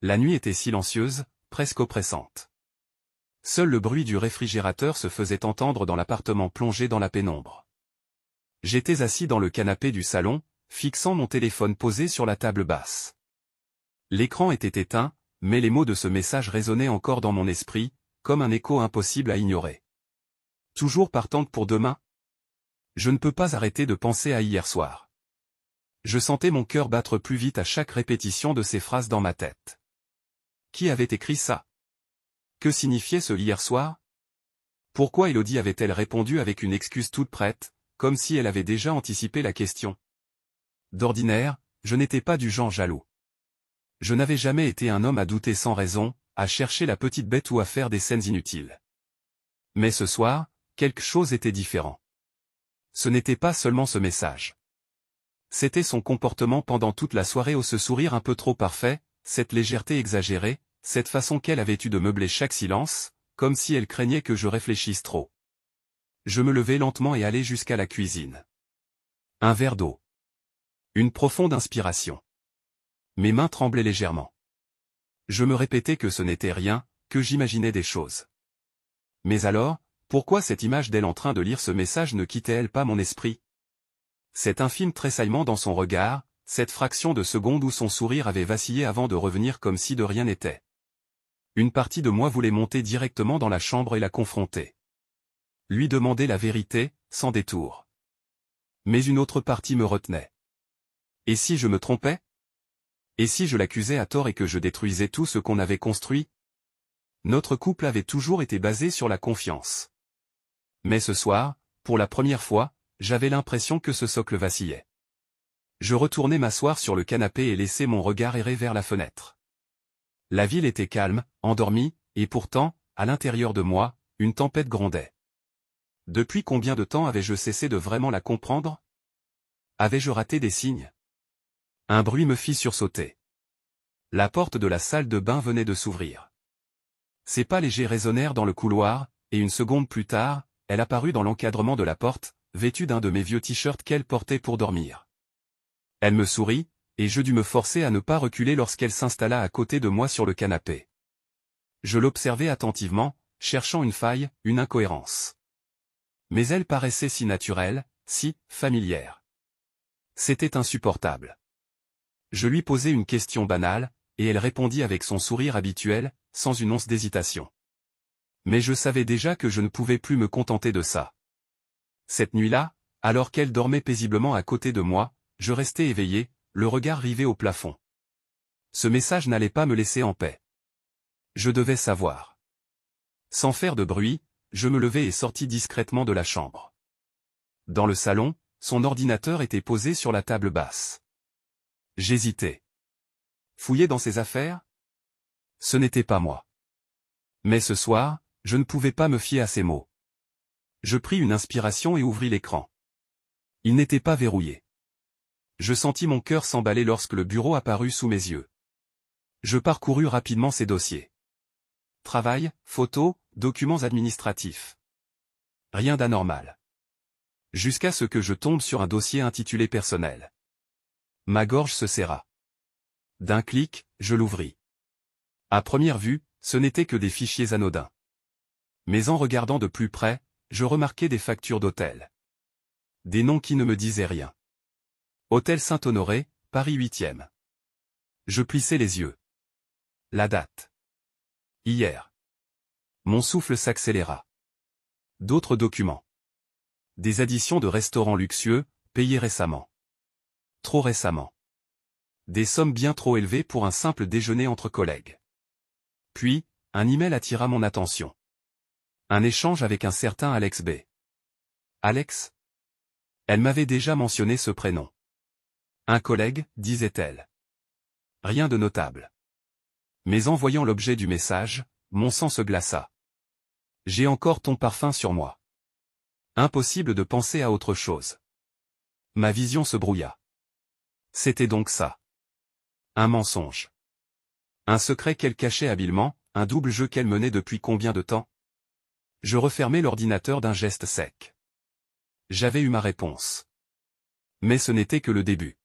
La nuit était silencieuse, presque oppressante. Seul le bruit du réfrigérateur se faisait entendre dans l'appartement plongé dans la pénombre. J'étais assis dans le canapé du salon, fixant mon téléphone posé sur la table basse. L'écran était éteint, mais les mots de ce message résonnaient encore dans mon esprit, comme un écho impossible à ignorer. Toujours partante pour demain? Je ne peux pas arrêter de penser à hier soir. Je sentais mon cœur battre plus vite à chaque répétition de ces phrases dans ma tête. Qui avait écrit ça? Que signifiait ce hier soir? Pourquoi Élodie avait-elle répondu avec une excuse toute prête, comme si elle avait déjà anticipé la question? D'ordinaire, je n'étais pas du genre jaloux. Je n'avais jamais été un homme à douter sans raison, à chercher la petite bête ou à faire des scènes inutiles. Mais ce soir, quelque chose était différent. Ce n'était pas seulement ce message. C'était son comportement pendant toute la soirée, au ce sourire un peu trop parfait, cette légèreté exagérée, cette façon qu'elle avait eue de meubler chaque silence, comme si elle craignait que je réfléchisse trop. Je me levai lentement et allai jusqu'à la cuisine. Un verre d'eau. Une profonde inspiration. Mes mains tremblaient légèrement. Je me répétais que ce n'était rien, que j'imaginais des choses. Mais alors, pourquoi cette image d'elle en train de lire ce message ne quittait-elle pas mon esprit? Cet infime tressaillement dans son regard, cette fraction de seconde où son sourire avait vacillé avant de revenir comme si de rien n'était. Une partie de moi voulait monter directement dans la chambre et la confronter. Lui demander la vérité, sans détour. Mais une autre partie me retenait. Et si je me trompais? Et si je l'accusais à tort et que je détruisais tout ce qu'on avait construit? Notre couple avait toujours été basé sur la confiance. Mais ce soir, pour la première fois, j'avais l'impression que ce socle vacillait. Je retournai m'asseoir sur le canapé et laissai mon regard errer vers la fenêtre. La ville était calme, endormie, et pourtant, à l'intérieur de moi, une tempête grondait. Depuis combien de temps avais-je cessé de vraiment la comprendre? Avais-je raté des signes? Un bruit me fit sursauter. La porte de la salle de bain venait de s'ouvrir. Ses pas légers résonnèrent dans le couloir, et une seconde plus tard, elle apparut dans l'encadrement de la porte, vêtue d'un de mes vieux t-shirts qu'elle portait pour dormir. Elle me sourit, et je dus me forcer à ne pas reculer lorsqu'elle s'installa à côté de moi sur le canapé. Je l'observai attentivement, cherchant une faille, une incohérence. Mais elle paraissait si naturelle, si familière. C'était insupportable. Je lui posai une question banale, et elle répondit avec son sourire habituel, sans une once d'hésitation. Mais je savais déjà que je ne pouvais plus me contenter de ça. Cette nuit-là, alors qu'elle dormait paisiblement à côté de moi, je restais éveillé, le regard rivé au plafond. Ce message n'allait pas me laisser en paix. Je devais savoir. Sans faire de bruit, je me levai et sortis discrètement de la chambre. Dans le salon, son ordinateur était posé sur la table basse. J'hésitais. Fouiller dans ses affaires? Ce n'était pas moi. Mais ce soir, je ne pouvais pas me fier à ses mots. Je pris une inspiration et ouvris l'écran. Il n'était pas verrouillé. Je sentis mon cœur s'emballer lorsque le bureau apparut sous mes yeux. Je parcourus rapidement ses dossiers. Travail, photos, documents administratifs. Rien d'anormal. Jusqu'à ce que je tombe sur un dossier intitulé personnel. Ma gorge se serra. D'un clic, je l'ouvris. À première vue, ce n'étaient que des fichiers anodins. Mais en regardant de plus près, je remarquai des factures d'hôtel. Des noms qui ne me disaient rien. Hôtel Saint-Honoré, Paris 8e. Je plissai les yeux. La date. Hier. Mon souffle s'accéléra. D'autres documents. Des additions de restaurants luxueux, payés récemment. Trop récemment. Des sommes bien trop élevées pour un simple déjeuner entre collègues. Puis, un email attira mon attention. Un échange avec un certain Alex B. Alex? Elle m'avait déjà mentionné ce prénom. Un collègue, disait-elle. Rien de notable. Mais en voyant l'objet du message, mon sang se glaça. J'ai encore ton parfum sur moi. Impossible de penser à autre chose. Ma vision se brouilla. C'était donc ça. Un mensonge. Un secret qu'elle cachait habilement, un double jeu qu'elle menait depuis combien de temps? Je refermai l'ordinateur d'un geste sec. J'avais eu ma réponse. Mais ce n'était que le début.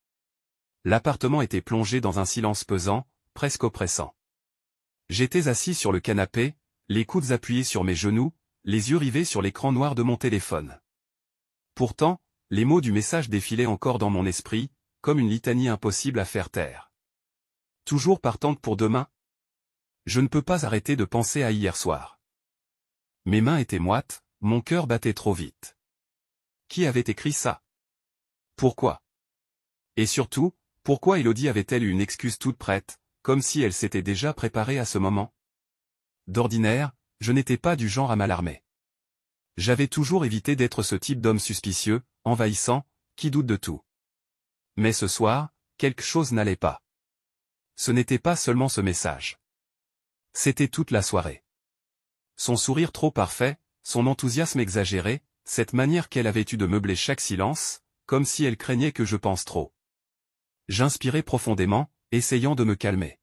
L'appartement était plongé dans un silence pesant, presque oppressant. J'étais assis sur le canapé, les coudes appuyés sur mes genoux, les yeux rivés sur l'écran noir de mon téléphone. Pourtant, les mots du message défilaient encore dans mon esprit, comme une litanie impossible à faire taire. Toujours partante pour demain? Je ne peux pas arrêter de penser à hier soir. Mes mains étaient moites, mon cœur battait trop vite. Qui avait écrit ça? Pourquoi? Et surtout, pourquoi Élodie avait-elle eu une excuse toute prête, comme si elle s'était déjà préparée à ce moment? D'ordinaire, je n'étais pas du genre à m'alarmer. J'avais toujours évité d'être ce type d'homme suspicieux, envahissant, qui doute de tout. Mais ce soir, quelque chose n'allait pas. Ce n'était pas seulement ce message. C'était toute la soirée. Son sourire trop parfait, son enthousiasme exagéré, cette manière qu'elle avait eue de meubler chaque silence, comme si elle craignait que je pense trop. J'inspirais profondément, essayant de me calmer.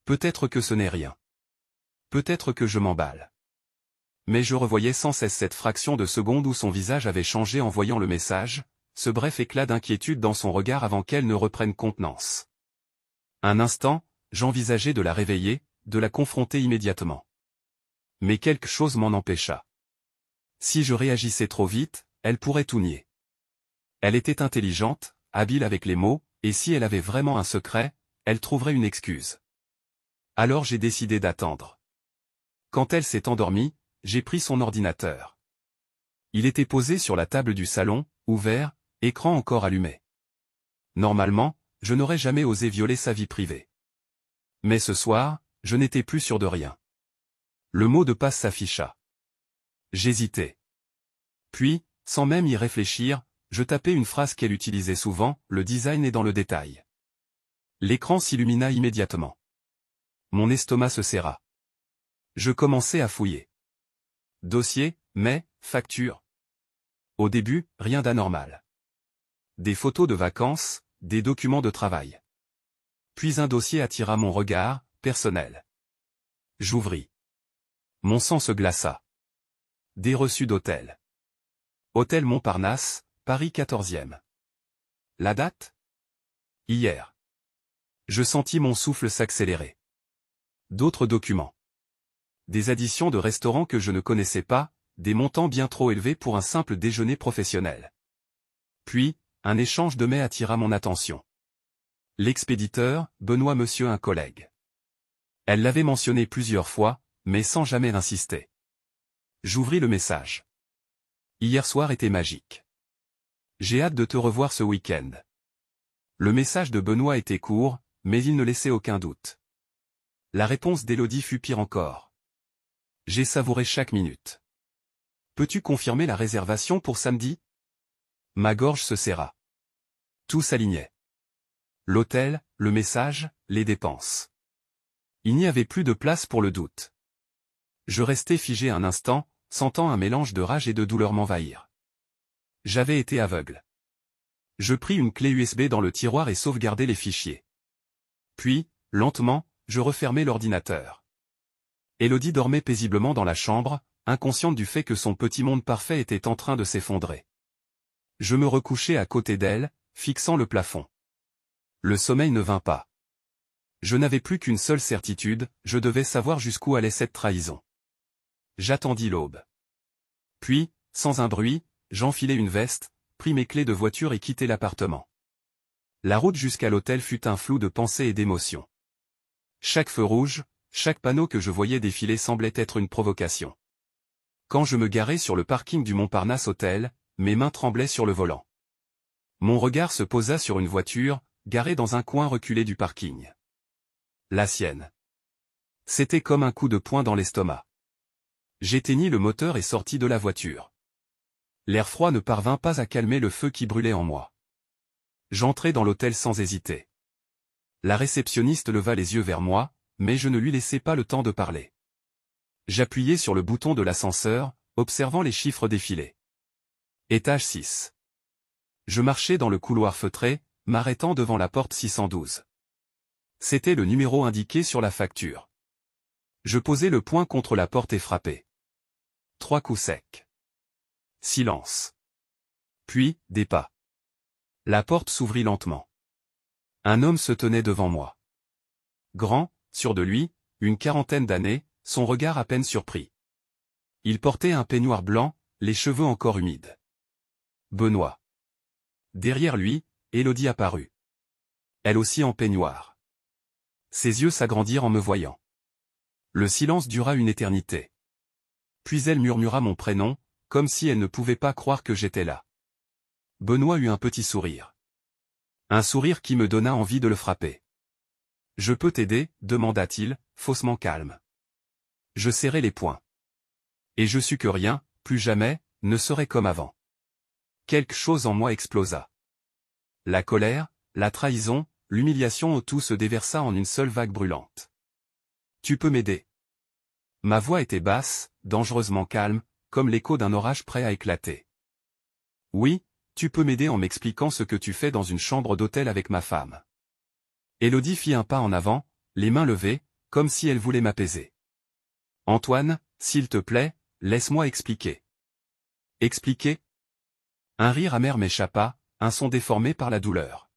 Peut-être que ce n'est rien. Peut-être que je m'emballe. Mais je revoyais sans cesse cette fraction de seconde où son visage avait changé en voyant le message, ce bref éclat d'inquiétude dans son regard avant qu'elle ne reprenne contenance. Un instant, j'envisageais de la réveiller, de la confronter immédiatement. Mais quelque chose m'en empêcha. Si je réagissais trop vite, elle pourrait tout nier. Elle était intelligente, habile avec les mots, et si elle avait vraiment un secret, elle trouverait une excuse. Alors j'ai décidé d'attendre. Quand elle s'est endormie, j'ai pris son ordinateur. Il était posé sur la table du salon, ouvert, écran encore allumé. Normalement, je n'aurais jamais osé violer sa vie privée. Mais ce soir, je n'étais plus sûr de rien. Le mot de passe s'afficha. J'hésitais. Puis, sans même y réfléchir, je tapais une phrase qu'elle utilisait souvent, le design est dans le détail. L'écran s'illumina immédiatement. Mon estomac se serra. Je commençais à fouiller. Dossier, mais, facture. Au début, rien d'anormal. Des photos de vacances, des documents de travail. Puis un dossier attira mon regard, personnel. J'ouvris. Mon sang se glaça. Des reçus d'hôtel. Hôtel Montparnasse, Paris 14e. La date? Hier. Je sentis mon souffle s'accélérer. D'autres documents. Des additions de restaurants que je ne connaissais pas, des montants bien trop élevés pour un simple déjeuner professionnel. Puis, un échange de mets attira mon attention. L'expéditeur, Benoît Monsieur un collègue. Elle l'avait mentionné plusieurs fois, mais sans jamais insister. J'ouvris le message. Hier soir était magique. J'ai hâte de te revoir ce week-end. Le message de Benoît était court, mais il ne laissait aucun doute. La réponse d'Élodie fut pire encore. J'ai savouré chaque minute. Peux-tu confirmer la réservation pour samedi? Ma gorge se serra. Tout s'alignait. L'hôtel, le message, les dépenses. Il n'y avait plus de place pour le doute. Je restais figé un instant, sentant un mélange de rage et de douleur m'envahir. J'avais été aveugle. Je pris une clé USB dans le tiroir et sauvegardai les fichiers. Puis, lentement, je refermai l'ordinateur. Élodie dormait paisiblement dans la chambre, inconsciente du fait que son petit monde parfait était en train de s'effondrer. Je me recouchai à côté d'elle, fixant le plafond. Le sommeil ne vint pas. Je n'avais plus qu'une seule certitude, je devais savoir jusqu'où allait cette trahison. J'attendis l'aube. Puis, sans un bruit, j'enfilai une veste, pris mes clés de voiture et quittai l'appartement. La route jusqu'à l'hôtel fut un flou de pensées et d'émotions. Chaque feu rouge, chaque panneau que je voyais défiler semblait être une provocation. Quand je me garai sur le parking du Montparnasse Hôtel, mes mains tremblaient sur le volant. Mon regard se posa sur une voiture, garée dans un coin reculé du parking. La sienne. C'était comme un coup de poing dans l'estomac. J'éteignis le moteur et sortis de la voiture. L'air froid ne parvint pas à calmer le feu qui brûlait en moi. J'entrai dans l'hôtel sans hésiter. La réceptionniste leva les yeux vers moi, mais je ne lui laissai pas le temps de parler. J'appuyai sur le bouton de l'ascenseur, observant les chiffres défiler. Étage 6. Je marchais dans le couloir feutré, m'arrêtant devant la porte 612. C'était le numéro indiqué sur la facture. Je posai le poing contre la porte et frappai. 3 coups secs. Silence. Puis, des pas. La porte s'ouvrit lentement. Un homme se tenait devant moi. Grand, sûr de lui, une quarantaine d'années, son regard à peine surpris. Il portait un peignoir blanc, les cheveux encore humides. Benoît. Derrière lui, Élodie apparut. Elle aussi en peignoir. Ses yeux s'agrandirent en me voyant. Le silence dura une éternité. Puis elle murmura mon prénom, comme si elle ne pouvait pas croire que j'étais là. Benoît eut un petit sourire. Un sourire qui me donna envie de le frapper. « Je peux t'aider » demanda-t-il, faussement calme. Je serrai les poings. Et je sus que rien, plus jamais, ne serait comme avant. Quelque chose en moi explosa. La colère, la trahison, l'humiliation, tout se déversa en une seule vague brûlante. « Tu peux m'aider » Ma voix était basse, dangereusement calme, comme l'écho d'un orage prêt à éclater. « Oui, tu peux m'aider en m'expliquant ce que tu fais dans une chambre d'hôtel avec ma femme. » Élodie fit un pas en avant, les mains levées, comme si elle voulait m'apaiser. « Antoine, s'il te plaît, laisse-moi expliquer. » Expliquer? Un rire amer m'échappa, un son déformé par la douleur.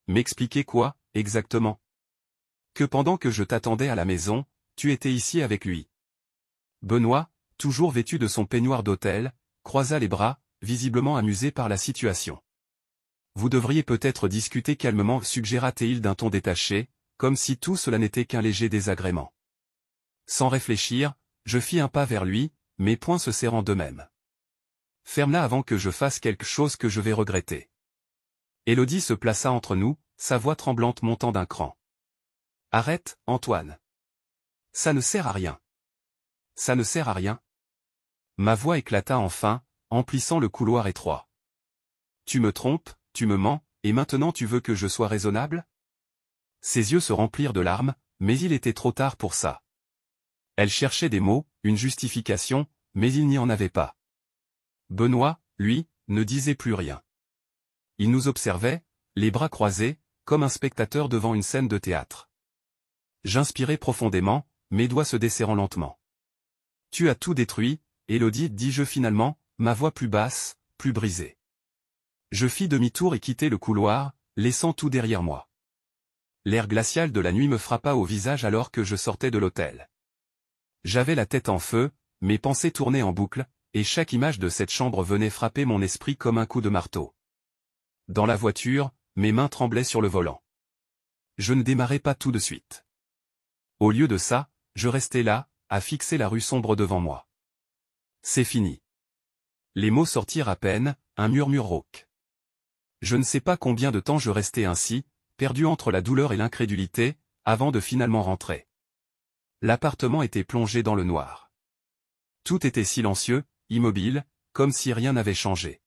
M'expliquer quoi, exactement? Que pendant que je t'attendais à la maison, tu étais ici avec lui. Benoît, toujours vêtu de son peignoir d'hôtel, croisa les bras, visiblement amusé par la situation. Vous devriez peut-être discuter calmement, suggéra-t-il d'un ton détaché, comme si tout cela n'était qu'un léger désagrément. Sans réfléchir, je fis un pas vers lui, mes poings se serrant d'eux-mêmes. Ferme-la avant que je fasse quelque chose que je vais regretter. Élodie se plaça entre nous, sa voix tremblante montant d'un cran. Arrête, Antoine. Ça ne sert à rien. Ça ne sert à rien. Ma voix éclata enfin, emplissant le couloir étroit. Tu me trompes, tu me mens, et maintenant tu veux que je sois raisonnable? Ses yeux se remplirent de larmes, mais il était trop tard pour ça. Elle cherchait des mots, une justification, mais il n'y en avait pas. Benoît, lui, ne disait plus rien. Il nous observait, les bras croisés, comme un spectateur devant une scène de théâtre. J'inspirai profondément, mes doigts se desserrant lentement. Tu as tout détruit, Élodie, dis-je finalement, ma voix plus basse, plus brisée. Je fis demi-tour et quittai le couloir, laissant tout derrière moi. L'air glacial de la nuit me frappa au visage alors que je sortais de l'hôtel. J'avais la tête en feu, mes pensées tournaient en boucle, et chaque image de cette chambre venait frapper mon esprit comme un coup de marteau. Dans la voiture, mes mains tremblaient sur le volant. Je ne démarrai pas tout de suite. Au lieu de ça, je restais là, à fixer la rue sombre devant moi. C'est fini. Les mots sortirent à peine, un murmure rauque. Je ne sais pas combien de temps je restai ainsi, perdu entre la douleur et l'incrédulité, avant de finalement rentrer. L'appartement était plongé dans le noir. Tout était silencieux, immobile, comme si rien n'avait changé.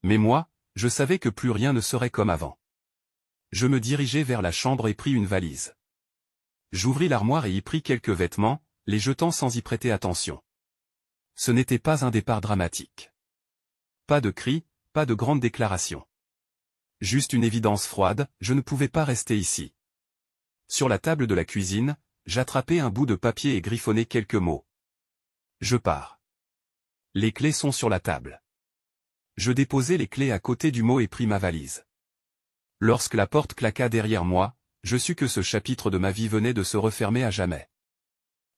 Mais moi, je savais que plus rien ne serait comme avant. Je me dirigeai vers la chambre et pris une valise. J'ouvris l'armoire et y pris quelques vêtements, les jetant sans y prêter attention. Ce n'était pas un départ dramatique. Pas de cris, pas de grandes déclarations. Juste une évidence froide, je ne pouvais pas rester ici. Sur la table de la cuisine, j'attrapai un bout de papier et griffonnai quelques mots. Je pars. Les clés sont sur la table. Je déposai les clés à côté du mot et pris ma valise. Lorsque la porte claqua derrière moi, je sus que ce chapitre de ma vie venait de se refermer à jamais.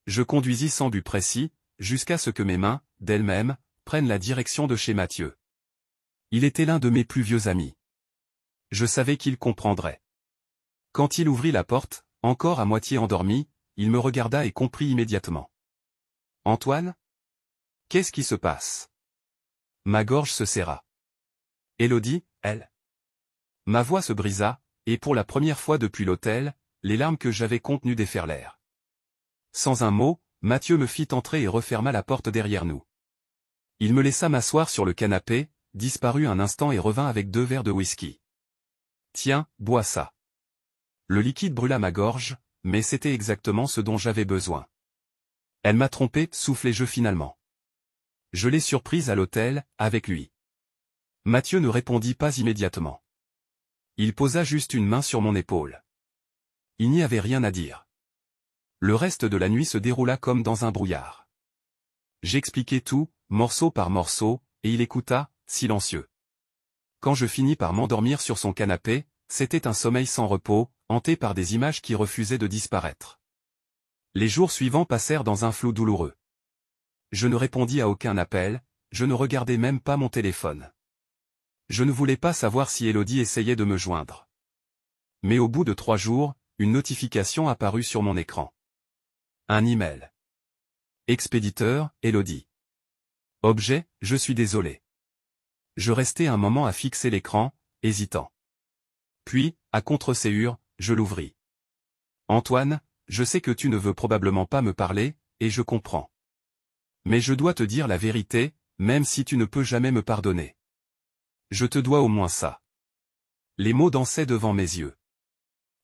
Je conduisis sans but précis, jusqu'à ce que mes mains, d'elles-mêmes, prennent la direction de chez Mathieu. Il était l'un de mes plus vieux amis. Je savais qu'il comprendrait. Quand il ouvrit la porte, encore à moitié endormi, il me regarda et comprit immédiatement. « Antoine ? Qu'est-ce qui se passe ?» Ma gorge se serra. Élodie, elle. Ma voix se brisa, et pour la première fois depuis l'hôtel, les larmes que j'avais contenues déferlèrent. Sans un mot, Mathieu me fit entrer et referma la porte derrière nous. Il me laissa m'asseoir sur le canapé, disparut un instant et revint avec 2 verres de whisky. « Tiens, bois ça. » Le liquide brûla ma gorge, mais c'était exactement ce dont j'avais besoin. Elle m'a trompé, soufflai-je finalement. Je l'ai surprise à l'hôtel, avec lui. Mathieu ne répondit pas immédiatement. Il posa juste une main sur mon épaule. Il n'y avait rien à dire. Le reste de la nuit se déroula comme dans un brouillard. J'expliquai tout, morceau par morceau, et il écouta, silencieux. Quand je finis par m'endormir sur son canapé, c'était un sommeil sans repos, hanté par des images qui refusaient de disparaître. Les jours suivants passèrent dans un flou douloureux. Je ne répondis à aucun appel, je ne regardais même pas mon téléphone. Je ne voulais pas savoir si Élodie essayait de me joindre. Mais au bout de 3 jours, une notification apparut sur mon écran. Un email. Expéditeur, Élodie. Objet, je suis désolé. Je restai un moment à fixer l'écran, hésitant. Puis, à contre-séhure, je l'ouvris. Antoine, je sais que tu ne veux probablement pas me parler, et je comprends. Mais je dois te dire la vérité, même si tu ne peux jamais me pardonner. Je te dois au moins ça. Les mots dansaient devant mes yeux.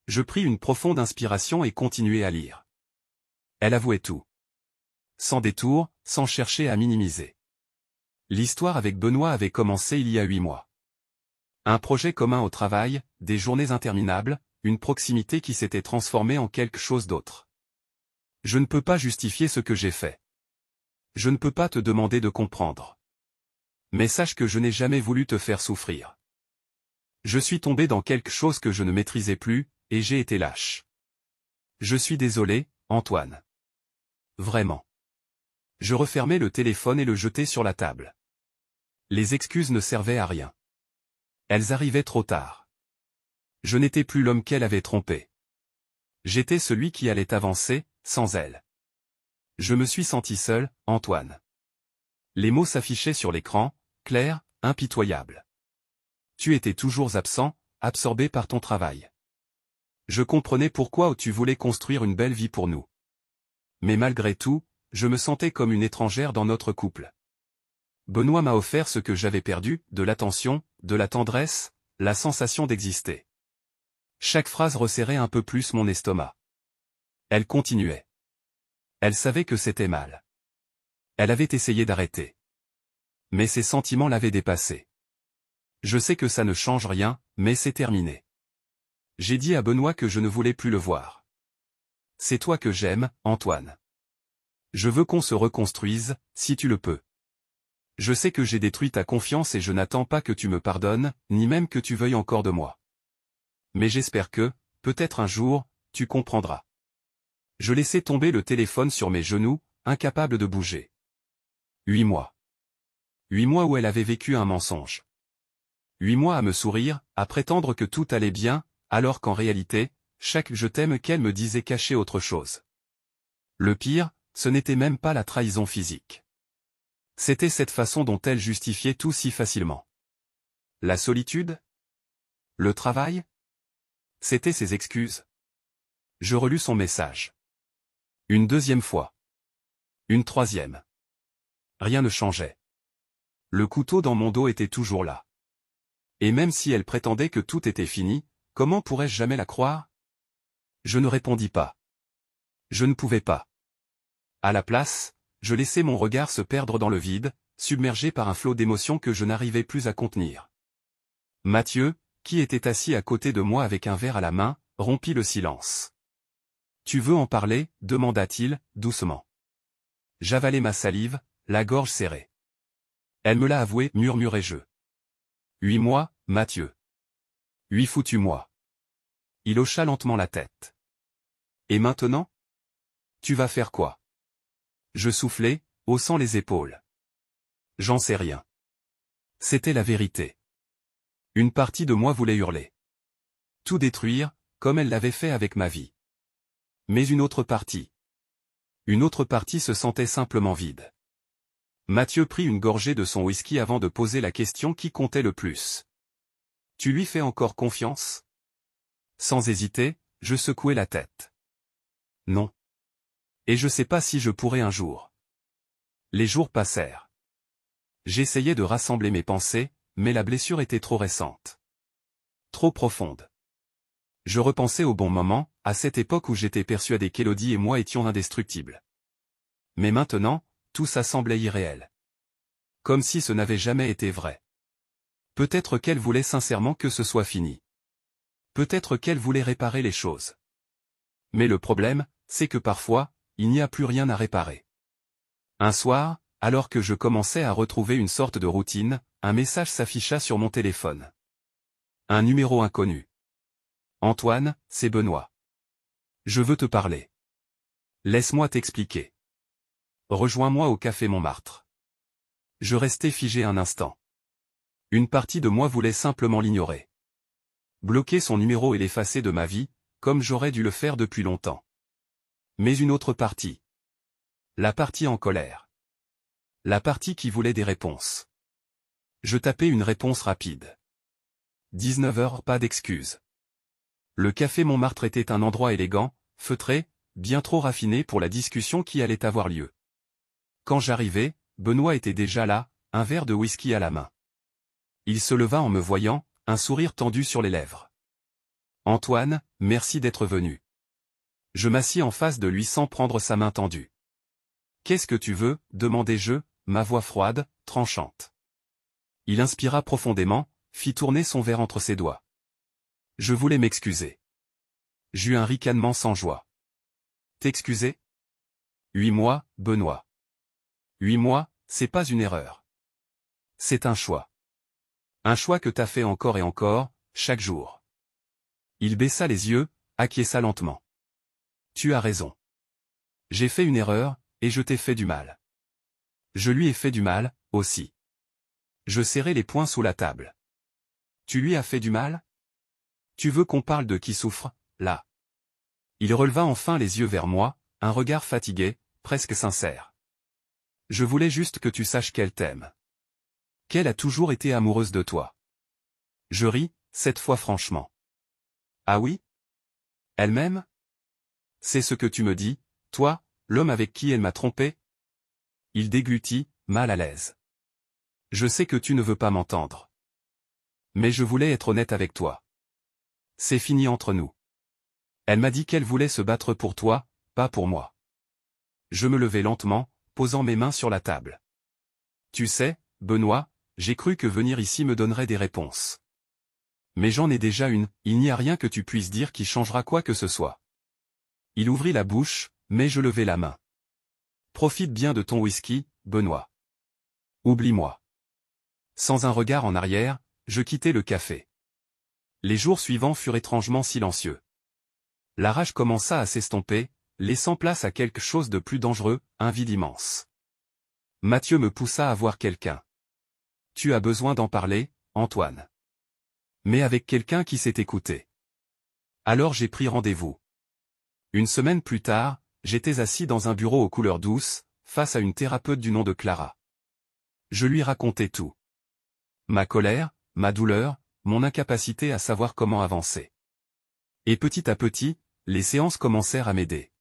Je pris une profonde inspiration et continuai à lire. Elle avouait tout. Sans détour, sans chercher à minimiser. L'histoire avec Benoît avait commencé il y a 8 mois. Un projet commun au travail, des journées interminables, une proximité qui s'était transformée en quelque chose d'autre. Je ne peux pas justifier ce que j'ai fait. Je ne peux pas te demander de comprendre. Mais sache que je n'ai jamais voulu te faire souffrir. Je suis tombé dans quelque chose que je ne maîtrisais plus, et j'ai été lâche. Je suis désolé, Antoine. Vraiment. Je refermai le téléphone et le jetai sur la table. Les excuses ne servaient à rien. Elles arrivaient trop tard. Je n'étais plus l'homme qu'elle avait trompé. J'étais celui qui allait avancer, sans elle. Je me suis senti seul, Antoine. Les mots s'affichaient sur l'écran, clairs, impitoyables. Tu étais toujours absent, absorbé par ton travail. Je comprenais pourquoi tu voulais construire une belle vie pour nous. Mais malgré tout, je me sentais comme une étrangère dans notre couple. Benoît m'a offert ce que j'avais perdu, de l'attention, de la tendresse, la sensation d'exister. Chaque phrase resserrait un peu plus mon estomac. Elle continuait. Elle savait que c'était mal. Elle avait essayé d'arrêter. Mais ses sentiments l'avaient dépassée. Je sais que ça ne change rien, mais c'est terminé. J'ai dit à Benoît que je ne voulais plus le voir. C'est toi que j'aime, Antoine. Je veux qu'on se reconstruise, si tu le peux. Je sais que j'ai détruit ta confiance et je n'attends pas que tu me pardonnes, ni même que tu veuilles encore de moi. Mais j'espère que, peut-être un jour, tu comprendras. Je laissai tomber le téléphone sur mes genoux, incapable de bouger. 8 mois. 8 mois où elle avait vécu un mensonge. 8 mois à me sourire, à prétendre que tout allait bien, alors qu'en réalité, chaque je t'aime qu'elle me disait cachait autre chose. Le pire, ce n'était même pas la trahison physique. C'était cette façon dont elle justifiait tout si facilement. La solitude? Le travail? C'étaient ses excuses. Je relus son message. Une deuxième fois. Une troisième. Rien ne changeait. Le couteau dans mon dos était toujours là. Et même si elle prétendait que tout était fini, comment pourrais-je jamais la croire? Je ne répondis pas. Je ne pouvais pas. À la place, je laissai mon regard se perdre dans le vide, submergé par un flot d'émotions que je n'arrivais plus à contenir. Mathieu, qui était assis à côté de moi avec un verre à la main, rompit le silence. « Tu veux en parler » demanda-t-il, doucement. J'avalai ma salive, la gorge serrée. Elle me l'a avoué, murmurai-je. 8 mois, Mathieu. 8 foutus mois. Il hocha lentement la tête. Et maintenant? Tu vas faire quoi? Je soufflai, haussant les épaules. J'en sais rien. C'était la vérité. Une partie de moi voulait hurler. Tout détruire, comme elle l'avait fait avec ma vie. Mais une autre partie se sentait simplement vide. Mathieu prit une gorgée de son whisky avant de poser la question qui comptait le plus. Tu lui fais encore confiance? Sans hésiter, je secouai la tête. Non. Et je sais pas si je pourrai un jour. Les jours passèrent. J'essayais de rassembler mes pensées, mais la blessure était trop récente. Trop profonde. Je repensais au bon moment, à cette époque où j'étais persuadé qu'Élodie et moi étions indestructibles. Mais maintenant, tout ça semblait irréel. Comme si ce n'avait jamais été vrai. Peut-être qu'elle voulait sincèrement que ce soit fini. Peut-être qu'elle voulait réparer les choses. Mais le problème, c'est que parfois, il n'y a plus rien à réparer. Un soir, alors que je commençais à retrouver une sorte de routine, un message s'afficha sur mon téléphone. Un numéro inconnu. Antoine, c'est Benoît. Je veux te parler. Laisse-moi t'expliquer. Rejoins-moi au café Montmartre. Je restai figé un instant. Une partie de moi voulait simplement l'ignorer. Bloquer son numéro et l'effacer de ma vie, comme j'aurais dû le faire depuis longtemps. Mais une autre partie. La partie en colère. La partie qui voulait des réponses. Je tapais une réponse rapide. 19 heures, pas d'excuses. Le café Montmartre était un endroit élégant, feutré, bien trop raffiné pour la discussion qui allait avoir lieu. Quand j'arrivai, Benoît était déjà là, un verre de whisky à la main. Il se leva en me voyant, un sourire tendu sur les lèvres. « Antoine, merci d'être venu. » Je m'assis en face de lui sans prendre sa main tendue. « Qu'est-ce que tu veux ?» demandai-je, ma voix froide, tranchante. Il inspira profondément, fit tourner son verre entre ses doigts. Je voulais m'excuser. J'eus un ricanement sans joie. « T'excuser ? 8 mois, Benoît. 8 mois, c'est pas une erreur. C'est un choix. Un choix que t'as fait encore et encore, chaque jour. » Il baissa les yeux, acquiesça lentement. « Tu as raison. J'ai fait une erreur, et je t'ai fait du mal. Je lui ai fait du mal, aussi. » Je serrai les poings sous la table. « Tu lui as fait du mal ? Tu veux qu'on parle de qui souffre, là ?» Il releva enfin les yeux vers moi, un regard fatigué, presque sincère. « Je voulais juste que tu saches qu'elle t'aime. Qu'elle a toujours été amoureuse de toi. » Je ris, cette fois franchement. « Ah oui ? Elle m'aime ? C'est ce que tu me dis, toi, l'homme avec qui elle m'a trompé ? » Il déglutit, mal à l'aise. « Je sais que tu ne veux pas m'entendre. Mais je voulais être honnête avec toi. C'est fini entre nous. Elle m'a dit qu'elle voulait se battre pour toi, pas pour moi. » Je me levai lentement, posant mes mains sur la table. « Tu sais, Benoît, j'ai cru que venir ici me donnerait des réponses. Mais j'en ai déjà une, il n'y a rien que tu puisses dire qui changera quoi que ce soit. » Il ouvrit la bouche, mais je levai la main. « Profite bien de ton whisky, Benoît. Oublie-moi. » Sans un regard en arrière, je quittai le café. Les jours suivants furent étrangement silencieux. La rage commença à s'estomper, laissant place à quelque chose de plus dangereux, un vide immense. Mathieu me poussa à voir quelqu'un. « Tu as besoin d'en parler, Antoine. » Mais avec quelqu'un qui sait écouter. Alors j'ai pris rendez-vous. Une semaine plus tard, j'étais assis dans un bureau aux couleurs douces, face à une thérapeute du nom de Clara. Je lui racontais tout. Ma colère, ma douleur, mon incapacité à savoir comment avancer. Et petit à petit, les séances commencèrent à m'aider.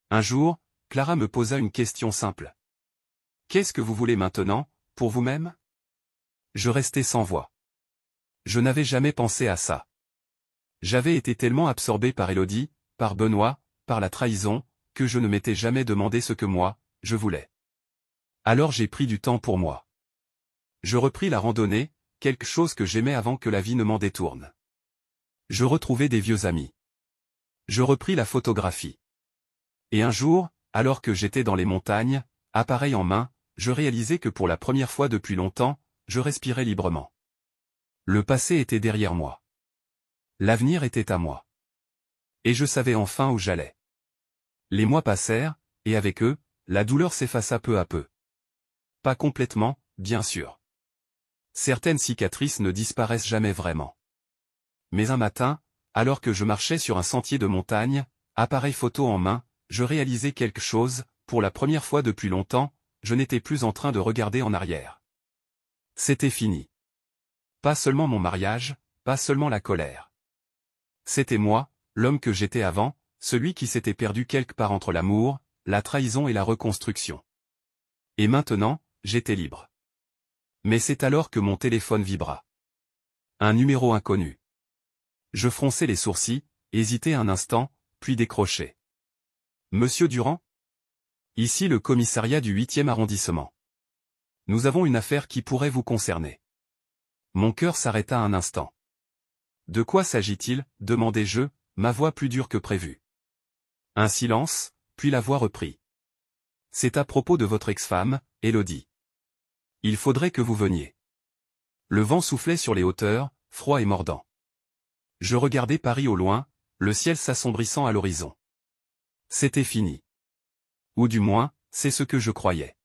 Un jour, Clara me posa une question simple. « Qu'est-ce que vous voulez maintenant, pour vous-même » Je restai sans voix. Je n'avais jamais pensé à ça. J'avais été tellement absorbé par Élodie, par Benoît, par la trahison, que je ne m'étais jamais demandé ce que moi, je voulais. Alors j'ai pris du temps pour moi. Je repris la randonnée, quelque chose que j'aimais avant que la vie ne m'en détourne. Je retrouvai des vieux amis. Je repris la photographie. Et un jour, alors que j'étais dans les montagnes, appareil en main, je réalisai que pour la première fois depuis longtemps, je respirais librement. Le passé était derrière moi. L'avenir était à moi. Et je savais enfin où j'allais. Les mois passèrent, et avec eux, la douleur s'effaça peu à peu. Pas complètement, bien sûr. Certaines cicatrices ne disparaissent jamais vraiment. Mais un matin, alors que je marchais sur un sentier de montagne, appareil photo en main, je réalisai quelque chose, pour la première fois depuis longtemps, je n'étais plus en train de regarder en arrière. C'était fini. Pas seulement mon mariage, pas seulement la colère. C'était moi, l'homme que j'étais avant, celui qui s'était perdu quelque part entre l'amour, la trahison et la reconstruction. Et maintenant, j'étais libre. Mais c'est alors que mon téléphone vibra. Un numéro inconnu. Je fronçai les sourcils, hésitai un instant, puis décrochai. « Monsieur Durand ? Ici le commissariat du 8e arrondissement. Nous avons une affaire qui pourrait vous concerner. » Mon cœur s'arrêta un instant. « De quoi s'agit-il » demandai-je, ma voix plus dure que prévu. Un silence, puis la voix reprit. « C'est à propos de votre ex-femme, Élodie. Il faudrait que vous veniez. » Le vent soufflait sur les hauteurs, froid et mordant. Je regardais Paris au loin, le ciel s'assombrissant à l'horizon. C'était fini. Ou du moins, c'est ce que je croyais.